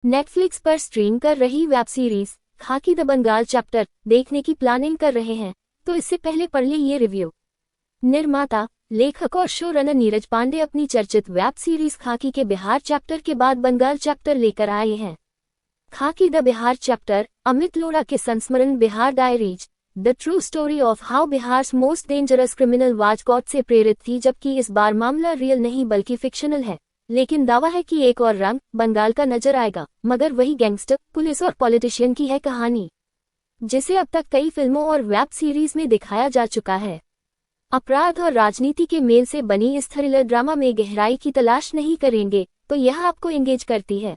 Netflix पर stream कर रही वेब सीरीज खाकी द बंगाल चैप्टर देखने की प्लानिंग कर रहे हैं तो इससे पहले पढ़ लिए ये रिव्यू। निर्माता, लेखक और शो रनर नीरज पांडे अपनी चर्चित वेब सीरीज खाकी के बिहार चैप्टर के बाद बंगाल चैप्टर लेकर आए हैं। खाकी द बिहार चैप्टर अमित लोढ़ा के संस्मरण Bihar diaries the true story of how Bihar's most dangerous criminal was cot से प्रेरित थी, जबकि इस बार मामला रियल नहीं बल्कि फिक्शनल है। लेकिन दावा है कि एक और रंग बंगाल का नजर आएगा, मगर वही गैंगस्टर, पुलिस और पॉलिटिशियन की है कहानी, जिसे अब तक कई फिल्मों और वेब सीरीज में दिखाया जा चुका है। अपराध और राजनीति के मेल से बनी इस थ्रिलर ड्रामा में गहराई की तलाश नहीं करेंगे तो यह आपको एंगेज करती है।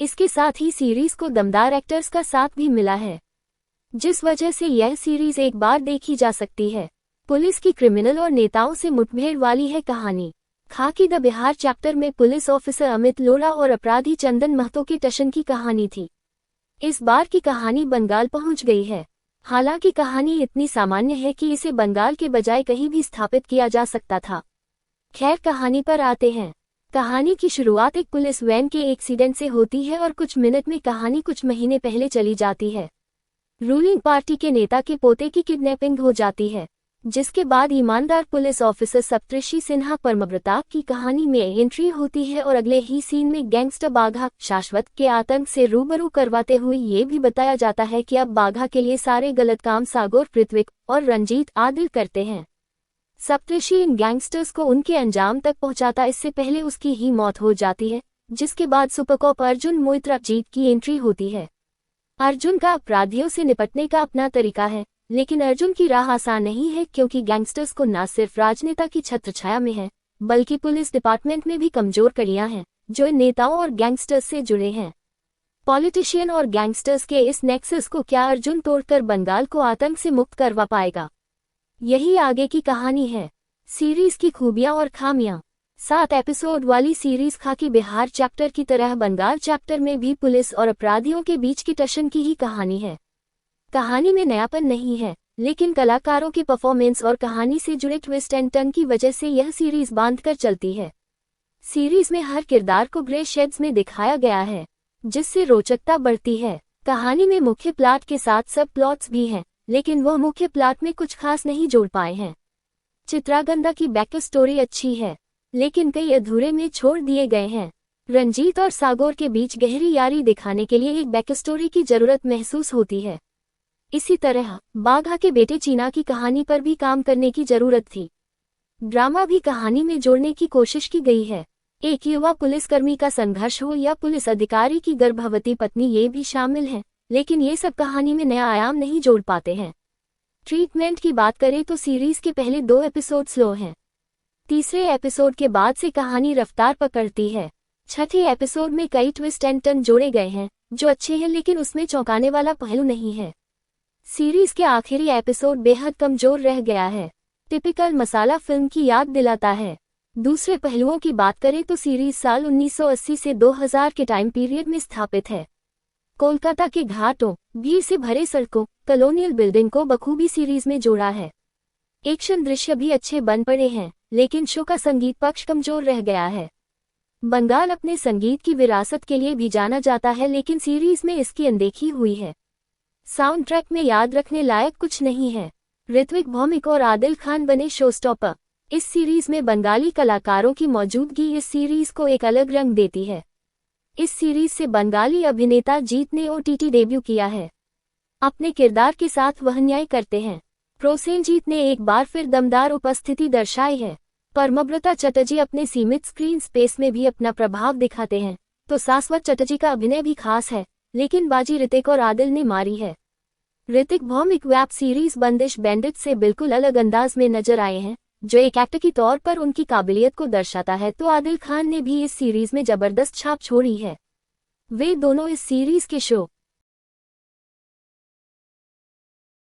इसके साथ ही सीरीज को दमदार एक्टर्स का साथ भी मिला है, जिस वजह से यह सीरीज एक बार देखी जा सकती है। पुलिस की क्रिमिनल और नेताओं से मुठभेड़ वाली है कहानी। खाकी द बिहार चैप्टर में पुलिस ऑफिसर अमित लोढ़ा और अपराधी चंदन महतो के टशन की कहानी थी। इस बार की कहानी बंगाल पहुंच गई है। हालांकि कहानी इतनी सामान्य है कि इसे बंगाल के बजाय कहीं भी स्थापित किया जा सकता था। खैर, कहानी पर आते हैं। कहानी की शुरुआत एक पुलिस वैन के एक्सीडेंट से होती है और कुछ मिनट में कहानी कुछ महीने पहले चली जाती है। रूलिंग पार्टी के नेता के पोते की किडनैपिंग हो जाती है, जिसके बाद ईमानदार पुलिस ऑफिसर सप्तऋषि सिन्हा परमप्रताप की कहानी में एंट्री होती है और अगले ही सीन में गैंगस्टर बाघा शाश्वत के आतंक से रूबरू करवाते हुए ये भी बताया जाता है कि अब बाघा के लिए सारे गलत काम सागौर, पृथ्विक और रंजीत आदिल करते हैं। सप्तऋषि इन गैंगस्टर्स को उनके अंजाम तक पहुंचाता, इससे पहले उसकी ही मौत हो जाती है, जिसके बाद सुपरकॉप अर्जुन मोइत्राजीत की एंट्री होती है। अर्जुन का अपराधियों से निपटने का अपना तरीका है, लेकिन अर्जुन की राह आसान नहीं है, क्योंकि गैंगस्टर्स को न सिर्फ राजनेता की छत्रछाया में है बल्कि पुलिस डिपार्टमेंट में भी कमजोर कड़ियां हैं जो इन नेताओं और गैंगस्टर्स से जुड़े हैं। पॉलिटिशियन और गैंगस्टर्स के इस नेक्सस को क्या अर्जुन तोड़कर बंगाल को आतंक से मुक्त करवा पाएगा, यही आगे की कहानी है। सीरीज की खूबियां और खामियां। 7 एपिसोड वाली सीरीज खाकी बिहार चैप्टर की तरह बंगाल चैप्टर में भी पुलिस और अपराधियों के बीच की टशन की ही कहानी है। कहानी में नयापन नहीं है, लेकिन कलाकारों की परफॉर्मेंस और कहानी से जुड़े ट्विस्ट एंड टर्न की वजह से यह सीरीज बांधकर चलती है। सीरीज में हर किरदार को ग्रे शेड्स में दिखाया गया है, जिससे रोचकता बढ़ती है। कहानी में मुख्य प्लॉट के साथ सब प्लॉट्स भी हैं, लेकिन वह मुख्य प्लॉट में कुछ खास नहीं जोड़ पाए हैं। चित्रागंधा की बैक स्टोरी अच्छी है, लेकिन कई अधूरे में छोड़ दिए गए हैं। रंजीत और सागौर के बीच गहरी यारी दिखाने के लिए एक बैक स्टोरी की जरूरत महसूस होती है। इसी तरह बाघा के बेटे चीना की कहानी पर भी काम करने की जरूरत थी। ड्रामा भी कहानी में जोड़ने की कोशिश की गई है। एक युवा पुलिसकर्मी का संघर्ष हो या पुलिस अधिकारी की गर्भवती पत्नी, ये भी शामिल है, लेकिन ये सब कहानी में नया आयाम नहीं जोड़ पाते हैं। ट्रीटमेंट की बात करें तो सीरीज के पहले 2 एपिसोड स्लो हैं। तीसरे एपिसोड के बाद से कहानी रफ्तार पकड़ती है। छठे एपिसोड में कई ट्विस्ट एंड टर्न जोड़े गए हैं जो अच्छे हैं, लेकिन उसमें चौंकाने वाला पहलू नहीं है। सीरीज के आखिरी एपिसोड बेहद कमजोर रह गया है, टिपिकल मसाला फिल्म की याद दिलाता है। दूसरे पहलुओं की बात करें तो सीरीज साल 1980 से 2000 के टाइम पीरियड में स्थापित है। कोलकाता के घाटों, भीड़ से भरे सड़कों, कॉलोनियल बिल्डिंग को बखूबी सीरीज में जोड़ा है। एक्शन दृश्य भी अच्छे बन पड़े हैं, लेकिन शो का संगीत पक्ष कमजोर रह गया है। बंगाल अपने संगीत की विरासत के लिए भी जाना जाता है, लेकिन सीरीज में इसकी अनदेखी हुई है। साउंड ट्रैक में याद रखने लायक कुछ नहीं है। ऋत्विक भौमिक और आदिल खान बने शोस्टॉपर। इस सीरीज में बंगाली कलाकारों की मौजूदगी इस सीरीज को एक अलग रंग देती है। इस सीरीज से बंगाली अभिनेता जीत ने OTT डेब्यू किया है। अपने किरदार के साथ वह न्याय करते हैं। प्रोसेनजीत ने एक बार फिर दमदार उपस्थिति दर्शाई है। परमब्रता चटर्जी अपने सीमित स्क्रीन स्पेस में भी अपना प्रभाव दिखाते हैं, तो शाश्वत चटर्जी का अभिनय भी खास है, लेकिन बाजी ऋतिक और आदिल ने मारी है। ऋतिक भौमिक वेब सीरीज बंदिश बैंडिट से बिल्कुल अलग अंदाज में नजर आए हैं, जो एक एक्टर की तौर पर उनकी काबिलियत को दर्शाता है। तो आदिल खान ने भी इस सीरीज में जबरदस्त छाप छोड़ी है। वे दोनों इस सीरीज के शो